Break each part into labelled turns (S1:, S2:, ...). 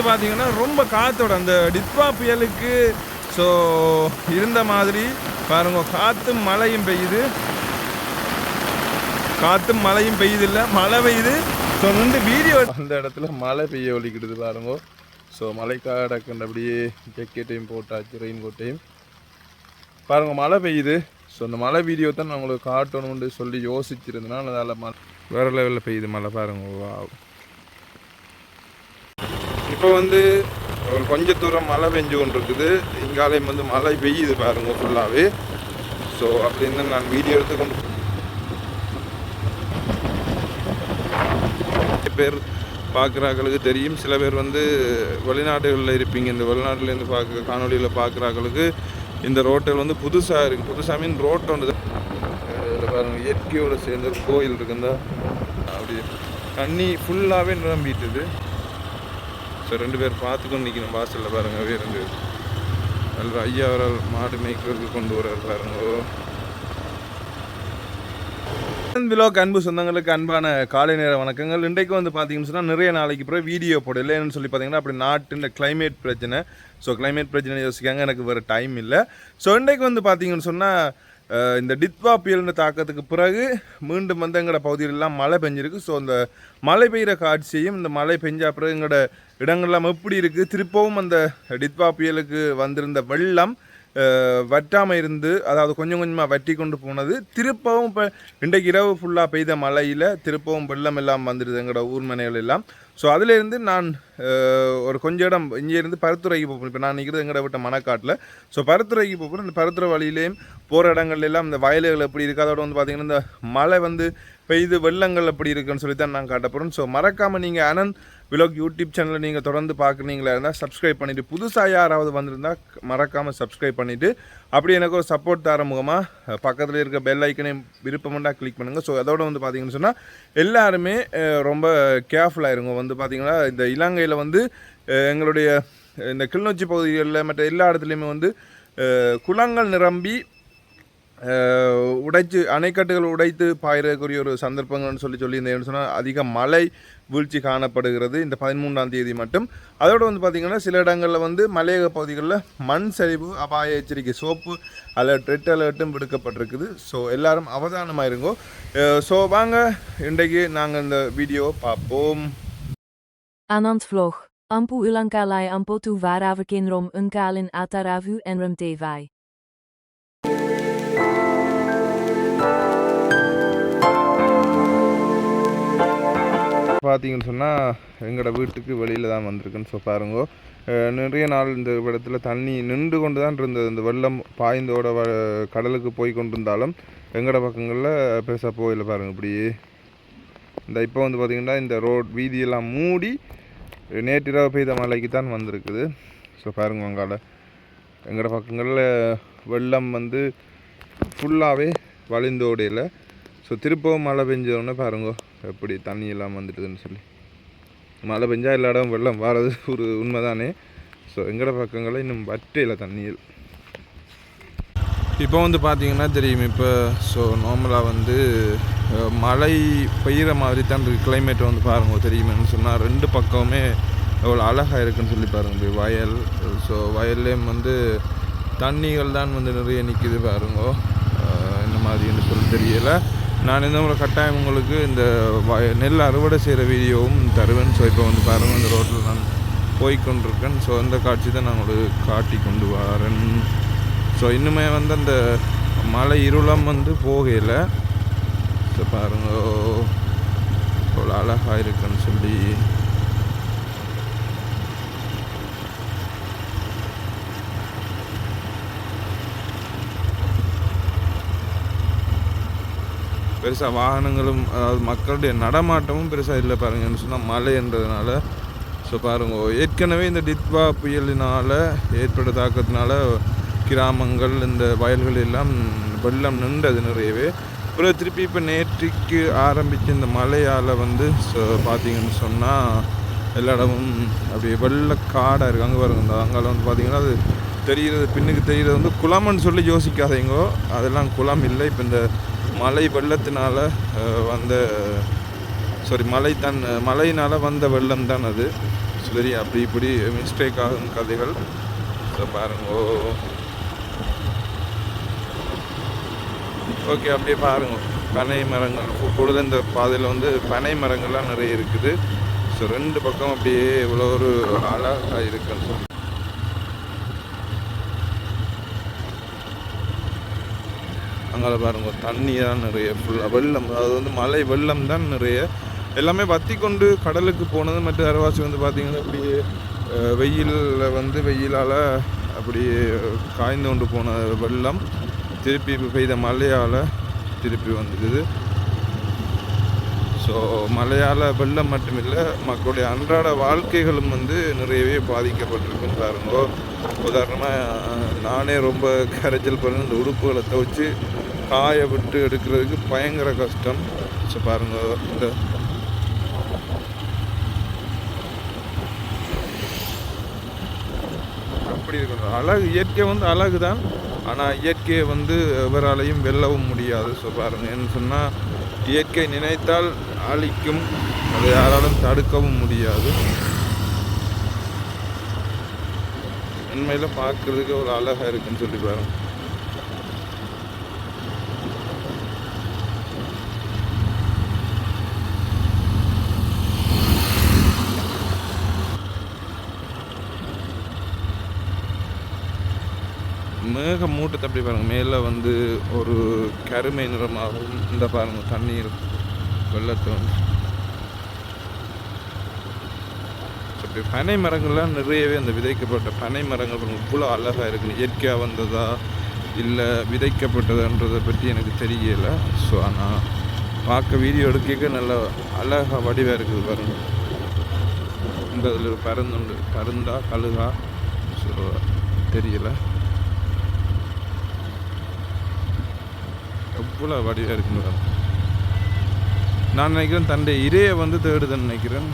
S1: வந்து பார்த்தீங்கன்னா ரொம்ப காற்றோட அந்த டித்வா புயலுக்கு ஸோ இருந்த மாதிரி பாருங்க, காற்றும் மழையும் பெய்யுது, காற்றும் மழையும் பெய்யுது, இல்லை மழை பெய்யுது. ஸோ வந்து வீடியோ அந்த இடத்துல மழை பெய்ய ஒலிக்கிடுது பாருங்க. ஸோ மழைக்காடக்கு அப்படியே ஜெக்கெட்டையும் போட்டாச்சு, ரெயின் கோட்டையும் பாருங்க, மழை பெய்யுது. ஸோ அந்த மழை வீடியோ தான் நான் உங்களுக்கு காட்டணும்னு சொல்லி யோசிச்சிருந்தேன்னா அதில் மழை வேறு லெவலில் பெய்யுது மழை பாருங்க. இப்போ வந்து ஒரு கொஞ்சம் தூரம் மழை பெஞ்சு கொண்டு இருக்குது, இங்காலையும் வந்து மழை பெய்யுது பாருங்க ஃபுல்லாகவே. ஸோ அப்படின்னு நான் வீடியோ எடுத்துக்கொண்டு பேர் பார்க்குறாக்களுக்கு தெரியும். சில பேர் வந்து வெளிநாடுகளில் இருப்பீங்க, இந்த வெளிநாட்டிலேருந்து பார்க்க காணொலியில் பார்க்குறாக்களுக்கு இந்த ரோட்டில் வந்து புதுசாக இருக்குது. புதுசாக மீன் ரோட்டை வந்து இதில் பாருங்கள், இயற்கையோடு சேர்ந்த ஒரு கோயில் இருக்குந்தா அப்படி தண்ணி ஃபுல்லாகவே நிரம்பிட்டுது. ஸோ 2 பேர் பார்த்துக்கொண்டு நிற்கணும் வாசலில் பாருங்கள். வேறு நல்ல ஐயா அவரால் மாடு மேய்க்கிறதுக்கு கொண்டு வர்றாரு பாருங்க. விலோக் அன்பு சொந்தங்களுக்கு அன்பான காலை நேர வணக்கங்கள். இன்றைக்கு வந்து பார்த்தீங்கன்னு சொன்னால் நிறைய நாளைக்கு பிறகு வீடியோ போடல. என்னன்னு சொல்லி பார்த்தீங்கன்னா அப்படி நாட்டு இந்த கிளைமேட் பிரச்சனை. ஸோ கிளைமேட் பிரச்சனை யோசிக்காங்க, எனக்கு வேறு டைம் இல்லை. ஸோ இன்றைக்கு வந்து பார்த்தீங்கன்னு சொன்னால் இந்த டித்வா புயல்னு தாக்கத்துக்கு பிறகு மீண்டும் வந்து எங்களோட பகுதியிலெல்லாம் மழை பெஞ்சிருக்கு. ஸோ அந்த மழை பெய்கிற காட்சியையும் இந்த மழை பெஞ்ச பிறகு எங்களோட இடங்கள்லாம் எப்படி இருக்குது, திருப்பவும் அந்த டித்வா புயலுக்கு வந்திருந்த வெள்ளம் வற்றாமல் இருந்து, அதாவது கொஞ்சம் கொஞ்சமாக வற்றி கொண்டு போனது, திருப்பவும் இப்போ இன்றைக்கு இரவு ஃபுல்லாக பெய்த மழையில் திருப்பவும் வெள்ளம் எல்லாம் வந்துடுது எங்களோட ஊர் மனைகள் எல்லாம். ஸோ அதிலேருந்து நான் ஒரு கொஞ்சம் இடம் இங்கேருந்து பருத்துறைக்கு போகிறேன். இப்போ நான் நிற்கிறது எங்கட விட்ட மணக்காட்டில். ஸோ பருத்துறைக்கு போகிறேன். இந்த பருத்துறை வழியிலேயும் போகிற இடங்கள்லாம் இந்த வயல்கள் எப்படி இருக்குது, அதோட வந்து பார்த்திங்கன்னா இந்த மழை வந்து பெய்து வெள்ளங்கள் எப்படி இருக்குன்னு சொல்லி தான் நான் காட்ட போகிறேன். ஸோ மறக்காமல் நீங்கள் அனந்த் விலாக் யூடியூப் சேனலில் நீங்கள் தொடர்ந்து பார்க்குறீங்களா இருந்தால் சப்ஸ்கிரைப் பண்ணிவிட்டு, புதுசாக யாராவது வந்திருந்தால் மறக்காமல் சப்ஸ்கிரைப் பண்ணிவிட்டு, அப்படி எனக்கு ஒரு சப்போர்ட் தர முகமாக பக்கத்தில் இருக்க பெல் ஐக்கனையும் விருப்பமெண்டா கிளிக் பண்ணுங்கள். ஸோ அதோட வந்து பார்த்திங்கன்னு சொன்னால் எல்லாருமே ரொம்ப கேர்ஃபுல்லாக இருங்க. வந்து பார்த்திங்கன்னா இந்த இலங்கையில் வந்து எங்களுடைய இந்த கிளிநொச்சி பகுதிகளில் மற்ற எல்லா இடத்துலையுமே வந்து குளங்கள் நிரம்பி உடைச்சு அணைக்கட்டுகள் உடைத்து பாயிறக்கூடிய ஒரு சந்தர்ப்பங்கள்னு சொல்லியிருந்தேன்னு சொன்னால் அதிக மழை வீழ்ச்சி காணப்படுகிறது இந்த 13ஆம் தேதி மட்டும். அதோடு வந்து பார்த்திங்கன்னா சில இடங்களில் வந்து மலையக பகுதிகளில் மண் சரிவு அபாய எச்சரிக்கை சோப்பு அலர்ட், ரெட் அலர்ட்டும் விடுக்கப்பட்டிருக்குது. ஸோ எல்லாரும் அவதானமாக இருங்கோ. ஸோ வாங்க இன்றைக்கு நாங்கள் இந்த வீடியோவை பார்ப்போம்.
S2: Anand vlog. Ampu ulankalai ampo tu varaverkinrom unkalin ataravu enrum tevai.
S1: பார்த்தீங்கன்னு சொன்னால் எங்களோட வீட்டுக்கு வெளியில் தான் வந்திருக்குன்னு. ஸோ பாருங்கோ, நிறைய நாள் இந்த இடத்துல தண்ணி நின்று கொண்டு தான் இருந்தது. இந்த வெள்ளம் பாய்ந்தோட கடலுக்கு போய் கொண்டு இருந்தாலும் எங்களோட பக்கங்களில் பெருசாக போயில பாருங்கள். இப்படியே இந்த இப்போ வந்து பார்த்திங்கன்னா இந்த ரோட் வீதியெல்லாம் மூடி நேற்றிரவு பெய்த மழைக்கு தான் வந்திருக்குது. ஸோ பாருங்க, அங்கால எங்களோட பக்கங்களில் வெள்ளம் வந்து ஃபுல்லாகவே வழிந்தோடையில். ஸோ திருப்பவும் மழை பெஞ்சோடனே பாருங்கோ எப்படி தண்ணி எல்லாம் வந்துடுதுன்னு சொல்லி. மழை பெஞ்சால் எல்லா இடமும் வெள்ளம் வர்றது ஒரு உண்மை தானே. ஸோ எங்களோட பக்கங்களில் இன்னும் வற்றையில் தண்ணியில். இப்போ வந்து பார்த்திங்கன்னா தெரியும், இப்போ ஸோ நார்மலாக வந்து மழை பெய்கிற மாதிரி தான் இருக்குது. கிளைமேட் வந்து பாருங்க தெரியுமேன்னு சொன்னால் 2 பக்கமுமே எவ்வளோ அழகாக இருக்குன்னு சொல்லி பாருங்க. வயல், ஸோ வயல்லேயும் வந்து தண்ணிகள் தான் வந்து நிறைய நிற்கிது பாருங்க. இந்த மாதிரின்னு சொல்லி தெரியலை. நான் இந்த ஒரு கட்டாயம் உங்களுக்கு இந்த நெல் அறுவடை செய்கிற வீடியோவும் தருவேன். ஸோ இப்போ வந்து பாருங்கள், இந்த ரோட்டில் நான் போய்கொண்டிருக்கேன். ஸோ அந்த காட்சி தான் நான் உங்களுக்கு காட்டி கொண்டு வரேன். ஸோ இன்னுமே வந்து அந்த மழை இருளம் வந்து போகலை. ஸோ பாருங்க அவ்வளோ அழகாக இருக்குன்னு சொல்லி. பெருசாக வாகனங்களும் அதாவது மக்களுடைய நடமாட்டமும் பெருசாக இல்லை பாருங்கன்னு சொன்னால் மழைன்றதுனால. ஸோ பாருங்க, ஏற்கனவே இந்த டித்வா புயலினால் ஏற்பட்ட தாக்கத்தினால கிராமங்கள் இந்த வயல்கள் எல்லாம் வெள்ளம் நின்றது நிறையவே. அப்புறம் திருப்பி இப்போ நேற்றுக்கு ஆரம்பித்த இந்த மழையால் வந்து பார்த்திங்கன்னு சொன்னால் எல்லா இடமும் அப்படியே வெள்ளக்காடாக இருக்குது. அங்கே பாருங்க, அங்கே வந்து பார்த்திங்கன்னா அது தெரிகிறது, பின்னுக்கு தெரிகிறது வந்து குளம்னு சொல்லி யோசிக்காதீங்கோ, அதெல்லாம் குளம் இல்லை. இப்போ இந்த மழை வெள்ளத்தினால் வந்த மழையினால் வந்த வெள்ளம் தான் அது. சரி அப்படி இப்படி மிஸ்டேக் ஆகும் கதைகள். ஸோ பாருங்க. ஓகே, அப்படியே பாருங்க. பனை மரங்கள் கூடுதல் இந்த பாதையில் வந்து பனை மரங்கள்லாம் நிறைய இருக்குது. ஸோ 2 பக்கம் அப்படியே இவ்வளோ ஒரு அழகாக இருக்குன்னு சொல்லி அங்கே பாருங்க. தண்ணி தான் நிறைய ஃபுல்லாக வெள்ளம், அதாவது வந்து மழை வெள்ளம் தான் நிறைய. எல்லாமே வற்றி கொண்டு கடலுக்கு போனது. மற்ற அரைவாசி வந்து பார்த்திங்கன்னா அப்படியே வெயிலில் வந்து வெயிலால் அப்படியே காய்ந்து கொண்டு போன வெள்ளம் திருப்பி பெய்த மழையால் திருப்பி வந்துடுது. ஸோ மழையால் வெள்ளம் மட்டுமில்லை, மக்களுடைய அன்றாட வாழ்க்கைகளும் வந்து நிறையவே பாதிக்கப்பட்டிருக்குன்னு பாருங்க. உதாரணமாக நானே ரொம்ப கரைச்சல் பண்ணி இந்த உடுப்புகளை துவைச்சி காய விட்டு எடுக்கிறதுக்கு பயங்கர கஷ்டம். ஸோ பாருங்கள், இந்த அப்படி இருக்கணும். அழகு, இயற்கை வந்து அழகு தான். ஆனால் இயற்கையை வந்து எவராலையும் வெல்லவும் முடியாது. ஸோ பாருங்கள், என்ன சொன்னால் இயற்கை நினைத்தால் அழிக்கும், அதை யாராலும் தடுக்கவும் முடியாது. உண்மையில் பார்க்குறதுக்கு ஒரு அழகாக இருக்குன்னு சொல்லி பாருங்கள். மேக மூட்டத்தை அப்படி பாருங்கள். மேலே வந்து ஒரு கருமை நிறமாகவும் இந்த பாருங்கள் தண்ணீர் வெள்ளத்தை வந்து அப்படி பனை மரங்கள்லாம் நிறையவே அந்த விதைக்கப்பட்ட பனை மரங்கள் இவ்வளோ அழகாக இருக்குது. இயற்கையாக வந்ததா இல்லை விதைக்கப்பட்டதுன்றதை பற்றி எனக்கு தெரியலை. ஸோ ஆனால் பார்க்க வீடியோ எடுக்க நல்ல அழகாக வடிவாக இருக்குது பாருங்கள். இந்த இதில் ஒரு பருந்துண்டு, பருந்தா கழுகா ஸோ தெரியலை, எவ்வளோ வடிவாக இருக்குன்னு. நான் நினைக்கிறேன் தன்னுடைய இரையை வந்து தேடுதுன்னு நினைக்கிறேன்.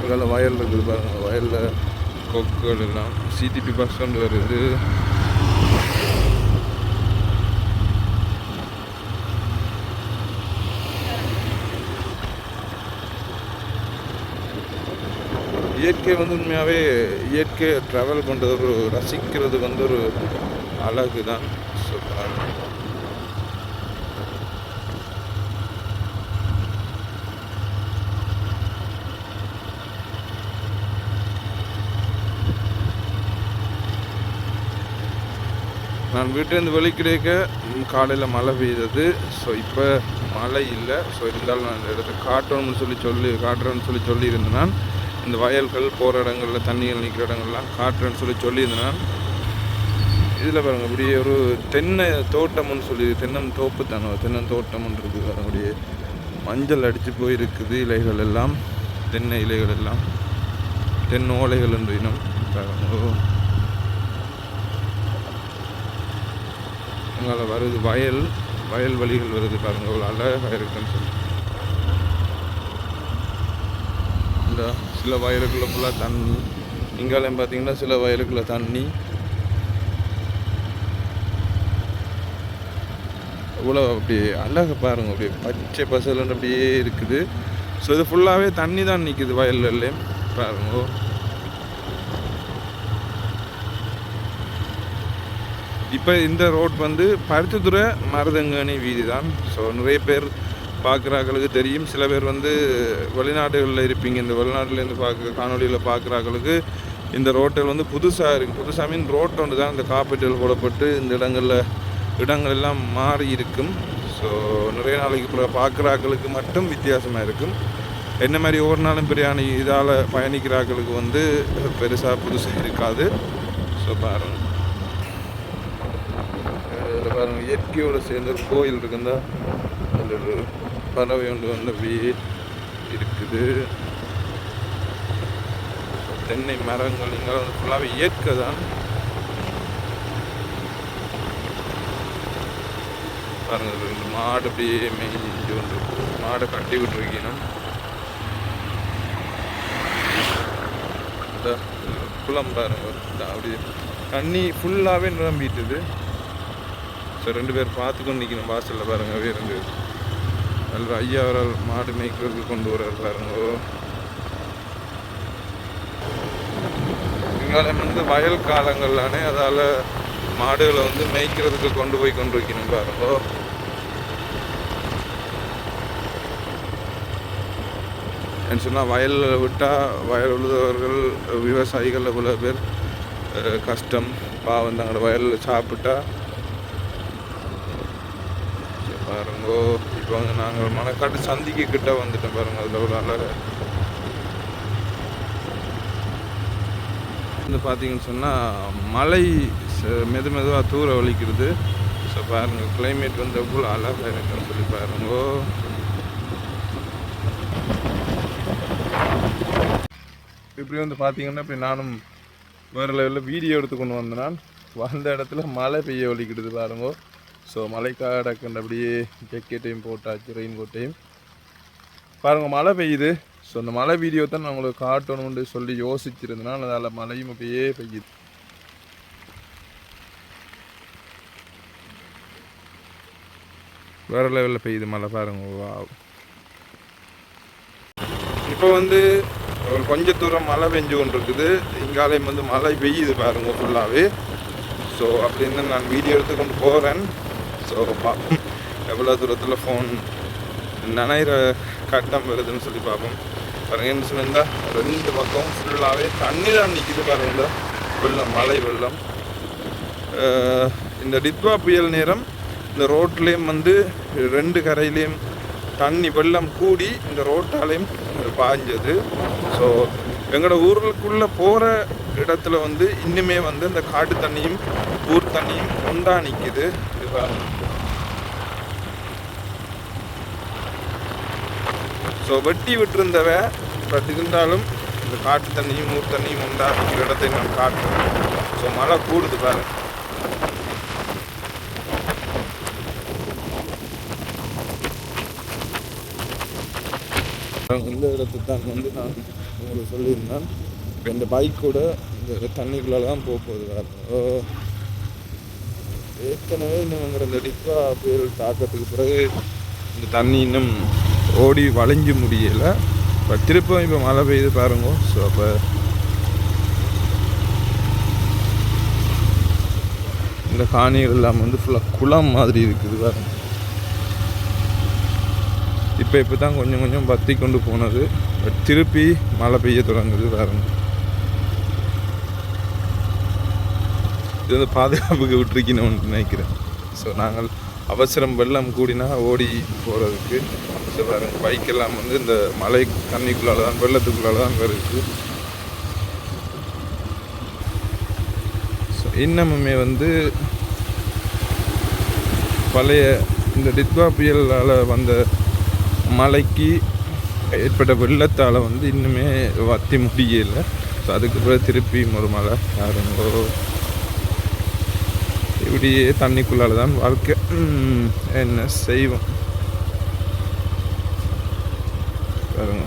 S1: இதில் வயல் இருக்குது பாருங்கள். வயலில் கொக்குகள் எல்லாம் சிடிபி பஸ் ஸ்டாண்டு வருது. இயற்கை வந்து உண்மையாகவே இயற்கையை ட்ராவல் பண்ணுறது ஒரு ரசிக்கிறது வந்து ஒரு அழகு தான். ஸோ நான் வீட்டிலேருந்து வெளிக்கிடைக்க காலையில் மழை பெய்தது. ஸோ இப்போ மழை இல்லை. ஸோ இருந்தாலும் நான் இந்த இடத்த காட்டுறேன்னு சொல்லி சொல்லியிருந்தேன். நான் இந்த வயல்கள் போகிற இடங்களில் தண்ணிகள் நிற்கிற இடங்கள்லாம் காட்டுறேன்னு சொல்லியிருந்தேன். இதில் பாருங்கள், அப்படியே ஒரு தென்னை தோட்டம்னு சொல்லி தென்னந்தோப்பு தானே, தென்னந்தோட்டம்னு இருக்குது. அப்படியே மஞ்சள் அடித்து போயிருக்குது இலைகள் எல்லாம், தென்னை இலைகள் எல்லாம், தென்னோலைகள் என்று இனம். அங்கே வருது வயல் வழிகள் வருது பாருங்க, அவ்வளோ அழகாக இருக்குன்னு சொல்லி. இந்த சில வயலுக்குள்ள ஃபுல்லாக தண்ணி, இங்காலையும் பார்த்தீங்கன்னா சில வயலுக்குள்ள தண்ணி. இவ்வளோ அப்படியே அழகாக பாருங்க, அப்படியே பச்சை பசலன்னு அப்படியே இருக்குது. ஸோ இது ஃபுல்லாகவே தண்ணி தான் நிற்குது வயல்லையும் பாருங்க. இப்போ இந்த ரோட் வந்து பருத்தித்துறை மருதங்கனி வீதி தான். ஸோ நிறைய பேர் பார்க்குறாங்களுக்கு தெரியும். சில பேர் வந்து வெளிநாடுகளில் இருப்பீங்க, இந்த வெளிநாட்டிலேருந்து காணொலியில் பார்க்குறாங்களுக்கு இந்த ரோட்டில் வந்து புதுசாக இருக்குது. புதுசாக மீன் ரோட் ஒன்று தான் இந்த காப்பீட்டில் போடப்பட்டு இந்த இடங்கள் எல்லாம் மாறி இருக்கும். ஸோ நிறைய நாளைக்கு அப்புறம் பார்க்குறாக்களுக்கு மட்டும் வித்தியாசமாக இருக்கும். என்ன மாதிரி ஒவ்வொரு நாளும் பிரியாணி இதால் பயணிக்கிறாக்களுக்கு வந்து பெருசாக புதுசாக இருக்காது. ஸோ பாருங்கள், இதில் பாருங்கள் இயற்கையோடு சேர்ந்து ஒரு கோயில் இருக்குந்தா, அதில் ஒரு பறவை ஒன்று வந்து அப்படியே இருக்குது. தென்னை மரங்கள் இங்கே வந்து ஃபுல்லாகவே இயற்கை தான். பாருங்கள், இந்த மாடு அப்படியே மேய்ஞ்சி வந்து மாடை கட்டி விட்டுருக்கணும். இந்த குளம் பாருங்க, அப்படியே தண்ணி ஃபுல்லாகவே நிரம்பிட்டுது. ஸோ 2 பேர் பார்த்துக்கொண்டு நிற்கணும் வாசலில் பாருங்க. வேறு நல்ல ஐயா அவரால் மாடு மேய்க்கிறதுக்கு கொண்டு வர்றாரு பாருங்க. இங்காலம் வந்து வயல் காலங்கள்லானே, அதால் மாடுகளை வந்து மேய்க்கிறதுக்கு கொண்டு போய் கொண்டு வைக்கணும் பாருங்க. என்ன சொன்னால் வயலில் விட்டால் வயல் உழுதவர்கள் விவசாயிகள் இவ்வளோ பேர் கஷ்டம் பாவம். தங்களோட வயலில் சாப்பிட்டா பாருங்கோ. இப்போ வந்து நாங்கள் மணக்காட்டு சந்திக்கு கிட்ட வந்துட்டோம் பாருங்க. அதில் ஒரு அலற வந்து பார்த்தீங்கன்னு சொன்னால் மழை மெதுவாக தூர வலிக்கிறது. ஸோ பாருங்கள் கிளைமேட் வந்து எவ்வளோ அழகாக இருக்குன்னு சொல்லி பாருங்கோ. இப்படி வந்து பார்த்தீங்கன்னா இப்படி நானும் வேறு லெவலில் வீடியோ எடுத்து கொண்டு வந்தேன். வந்த இடத்துல மழை பெய்ய வலிக்கிடுது பாருங்கோ. ஸோ மழைக்காடக்குன்னு அப்படியே ஜெக்கெட்டையும் போட்டாச்சு, ரெயின் கோட்டையும் பாருங்க. மழை பெய்யுது. ஸோ அந்த மழை வீடியோ தான் நான் உங்களுக்கு காட்டணும்னு சொல்லி யோசிச்சிருந்தேன். அதில் மழையும் அப்படியே பெய்யுது. வேறு லெவலில் பெய்யுது மழை பாருங்க. இப்போ வந்து ஒரு கொஞ்சம் தூரம் மழை பெஞ்சு கொண்டு இருக்குது. இங்காலையும் வந்து மழை பெய்யுது பாருங்க ஃபுல்லாகவே. ஸோ அப்படின்னு நான் வீடியோ எடுத்து கொண்டு போகிறேன். ஸோ பார்ப்போம் எவ்வளோ தூரத்தில் ஃபோன் நனைகிற கட்டம் வருதுன்னு சொல்லி பார்ப்போம். பாருங்க என்ன சொல்லியிருந்தா 2 பக்கம் ஃபுல்லாகவே தண்ணி தான் நிற்கிது பாருங்க. வெள்ளம், மழை வெள்ளம். இந்த டித்வா புயல் நேரம் இந்த ரோட்லேயும் வந்து 2 கரையிலையும் தண்ணி வெள்ளம் கூடி இந்த ரோட்டாலையும் பாய்ஞ்சது. ஸோ எங்களோட ஊருக்குள்ளே போகிற இடத்துல வந்து இன்னுமே வந்து இந்த காட்டு தண்ணியும் ஊர் தண்ணியும் ஒன்றா நிற்கிது. ஸோ வெட்டி விட்டுருந்தவ பட் இருந்தாலும் இந்த காட்டு தண்ணியும் ஊர் தண்ணியும் ஒன்றா நிற்கிற இடத்தை நான் காட்டுறேன். ஸோ மழை கூடுது பாருங்க. இந்த இடத்துக்கு தான் வந்து நான் உங்களுக்கு சொல்லியிருந்தேன். இப்போ இந்த பைக் கூட இந்த தண்ணிக்குள்ளே தான் போகுது வேறு. ஏற்கனவே இன்னும் இந்த டித்வா புயல் தாக்கத்துக்கு பிறகு இந்த தண்ணி இன்னும் ஓடி வளைஞ்சு முடியலை. இப்போ திருப்பம் இப்போ மழை பெய்யுது பாருங்க. ஸோ அப்போ இந்த காணிகள் எல்லாம் வந்து ஃபுல்லாக குளம் மாதிரி இருக்குது பாருங்க. இப்போ தான் கொஞ்சம் பற்றி கொண்டு போனது. திருப்பி மழை பெய்ய தொடங்குது பாருங்க. இது வந்து பாதுகாப்புக்கு விட்டுருக்கணும்னு நினைக்கிறேன். ஸோ நாங்கள் அவசரம் வெள்ளம் கூடினா ஓடி போகிறதுக்கு ஸோ பாருங்க பைக்கெல்லாம் வந்து இந்த மழை தண்ணிக்குள்ளால தான் வெள்ளத்துக்குள்ளால தான் வருது. ஸோ இன்னமுமே வந்து பழைய இந்த டித்வா புயலால் வந்த மழைக்கு ஏற்பட்ட வெள்ளத்தால் வந்து இன்னுமே வற்றி முடியலை. ஸோ அதுக்கு பிறகு திருப்பியும் ஒரு மழை பாருங்கோ. இப்படியே தண்ணிக்குள்ளால தான் வாழ்க்கை. என்ன செய்வோம் பாருங்க.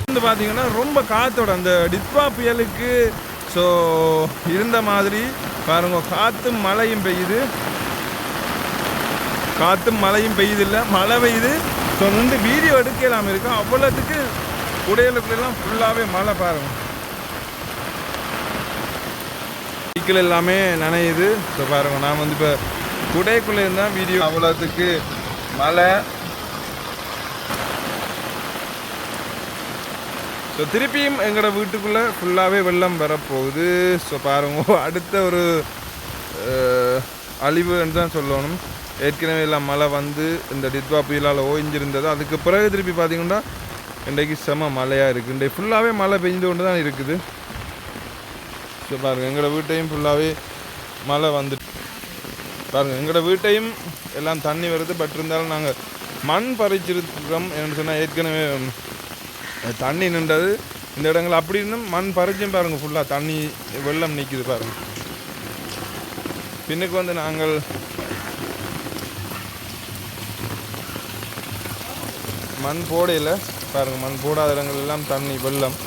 S1: வந்து பார்த்தீங்கன்னா ரொம்ப காற்றோட அந்த டித்வா புயலுக்கு ஸோ இருந்த மாதிரி பாருங்க. காற்றும் மழையும் பெய்யுது, காற்றும் மழையும் பெய்யுது இல்லை மழை பெய்யுது. ஸோ வந்து வீடியோ எடுக்கலாம் இருக்கும். அவ்வளோத்துக்கு குடையலுக்குலாம் ஃபுல்லாகவே மழை பாருங்க. சைக்கிள் எல்லாமே நனையுது. ஸோ பாருங்க நான் வந்து இப்போ குடைக்குள்ளே இருந்தால் வீடியோ அவ்வளோத்துக்கு மழை. ஸோ திருப்பியும் எங்களோட வீட்டுக்குள்ளே ஃபுல்லாகவே வெள்ளம் வரப்போகுது. ஸோ பாருங்க அடுத்த ஒரு அழிவுன்னு தான் சொல்லணும். ஏற்கனவே எல்லாம் மழை வந்து இந்த டித்வா புயலால் ஓய்ஞ்சிருந்தது. அதுக்கு பிறகு திருப்பி பார்த்திங்கன்னா இன்றைக்கு செம மழையாக இருக்குது. இன்றைக்கு ஃபுல்லாகவே மழை பெஞ்சு கொண்டு தான் இருக்குது. ஸோ பாருங்கள் எங்களோட வீட்டையும் ஃபுல்லாகவே மழை வந்துட்டு பாருங்கள். எங்களோட வீட்டையும் எல்லாம் தண்ணி வருது. பட் இருந்தாலும் நாங்கள் மண் பறிச்சிருக்கிறோம். என்னென்னு சொன்னால் ஏற்கனவே தண்ணி நின்றது இந்த இடங்கள். அப்படி இருந்தும் மண் பறிச்சும் பாருங்கள் ஃபுல்லாக தண்ணி வெள்ளம் நிற்கிது பாருங்கள். பின்னுக்கு வந்து நாங்கள் மண் போடையில் பாருங்கள், மண் போடாத இடங்கள் எல்லாம் தண்ணி வெள்ளம்.